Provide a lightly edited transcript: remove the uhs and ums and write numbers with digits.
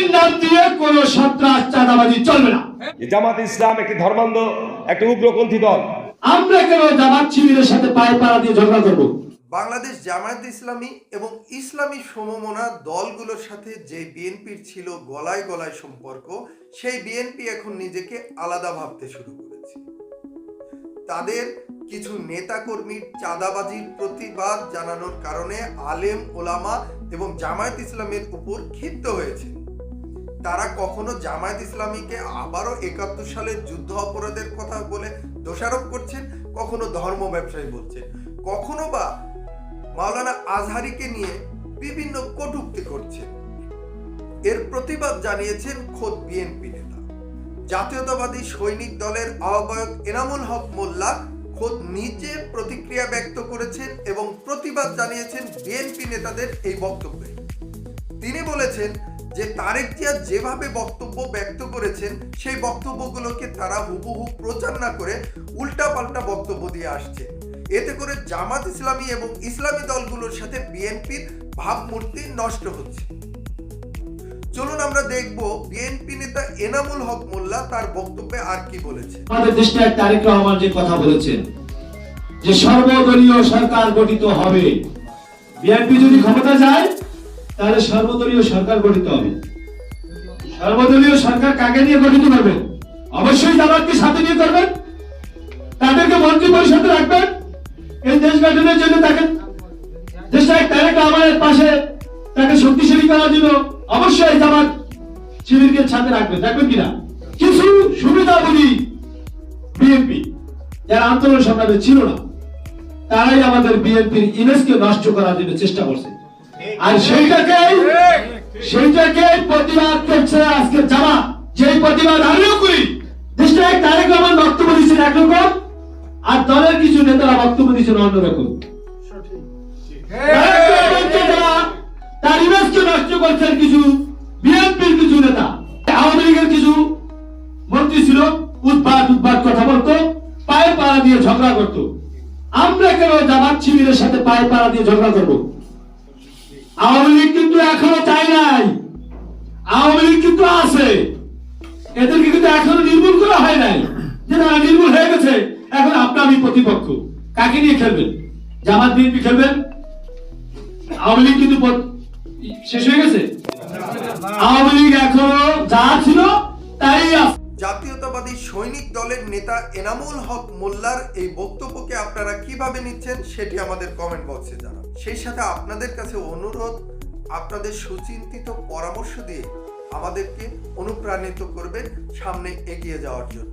বিএনপির নাম দিয়ে কোনো সন্ত্রাস চাঁদাবাজি চলবে না। জামাত ইসলাম একটি ধর্মান্ধ, একটা উগ্রপন্থী দল। আমরা কেন জামাত শিবিরের সাথে পায়ে পাড়া দিয়ে ঝগড়া করব? বাংলাদেশ জামায়াত ইসলামী এবং ইসলামী সমমনা দলগুলোর সাথে যে বিএনপির ছিল গলায় গলায় সম্পর্ক, সেই বিএনপি এখন নিজেকে আলাদা ভাবতে শুরু করেছে। তাদের কিছু নেতাকর্মীর চাঁদাবাজির প্রতিবাদ জানানোর কারণে আলেম ওলামা এবং জামায়াত ইসলামের উপর ক্ষিপ্ত হয়েছে। তারা কখনো জামায়াত ইসলামীকে আবারও ৭১ সালের যুদ্ধ অপরাধের কথা বলে দোষারোপ করছেন, কখনো ধর্ম ব্যবসায়ী বলছেন, কখনো বা মাওলানা আজহারিকে নিয়ে বিভিন্ন কটূক্তি করছেন। এর প্রতিবাদ জানিয়েছেন খোদ বিএনপি নেতা। জাতীয়তাবাদী সৈনিক দলের আহ্বায়ক এনামুল হক মোল্লা খোদ নিজে প্রতিক্রিয়া ব্যক্ত করেছেন এবং প্রতিবাদ জানিয়েছেন বিএনপি নেতাদের এই বক্তব্যে। তিনি বলেছেন যে তারেক জিয়া যেভাবে বক্তব্য ব্যক্ত করেছেন, সেই বক্তব্যগুলোকে তারা হুবহু প্রচার না করে উল্টাপাল্টা বক্তব্য দিয়ে আসছে। এতে করে জামাত ইসলামী এবং ইসলামী দলগুলোর সাথে বিএনপির ভাবমূর্তি নষ্ট হচ্ছে। চলুন আমরা দেখব বিএনপি নেতা এনামুল হক মোল্লা তার বক্তব্যে আর কি বলেছে। আমাদের দেশে তারেক রহমান যে কথা বলেছেন যে সর্বদলীয় সরকার গঠিত হবে, বিএনপি যদি ক্ষমতা যায় তাহলে সর্বদলীয় সরকার গঠিত হবে। সর্বদলীয় সরকার কাকে নিয়ে গঠিত করবেন? অবশ্যই জামাতকে সাথে নিয়ে করবেন, তাদেরকে মন্ত্রী পরিষদে রাখবেন। এই দেশ গঠনের জন্য তাকে দেশটায় তারেক রহমানের পাশে তাকে শক্তিশালী করার জন্য অবশ্যই জামাত শিবিরকে সাথে রাখবেন কিনা? কিছু সুবিধাভোগী বিএনপি যারা আন্দোলন সংগ্রামে ছিল না, তারাই আমাদের বিএনপির ইমেজকে নষ্ট করার জন্য চেষ্টা করছে। আর সেইটাকে প্রতিবাদ করছে আজকে জামাত। যেই প্রতিবাদ আমিও করি। দেশটায় তারেক রহমান বক্তব্য দিচ্ছেন একরকম, আর দলের কিছু নেতারা বক্তব্য দিচ্ছেন অন্যরকম। তার ইমেজকে নষ্ট করছেন কিছু বিএনপির কিছু নেতা। আওয়ামী লীগের কিছু মন্ত্রী ছিল, উদ্ভাট কথা বলতো, পায়ে পাড়া দিয়ে ঝগড়া করতো। আমরা কেন জামাত শিবিরের সাথে পায়ে পাড়া দিয়ে ঝগড়া করব? আওয়ামী লীগ কিন্তু এখনো চাই নাই, আওয়ামী লীগ কিন্তু আছে, এদেরকে কিন্তু এখনো নির্মূল করা হয় নাই। যে তারা নির্মূল হয়ে গেছে, এখন আমি প্রতিপক্ষ। কাকে নিয়ে খেলবেন? জামাত বিএনপি খেলবেন? আওয়ামী লীগ কিন্তু শেষ হয়ে গেছে। আওয়ামী লীগ এখনো যা ছিল তাই আছে। জাতীয়তাবাদী সৈনিক দলের নেতা এনামুল হক মোল্লার এই বক্তব্যকে আপনারা কিভাবে নিচ্ছেন সেটি আমাদের কমেন্ট বক্সে জানান। সেই সাথে আপনাদের কাছে অনুরোধ, আপনাদের সুচিন্তিত পরামর্শ দিয়ে আমাদেরকে অনুপ্রাণিত করবেন সামনে এগিয়ে যাওয়ার জন্য।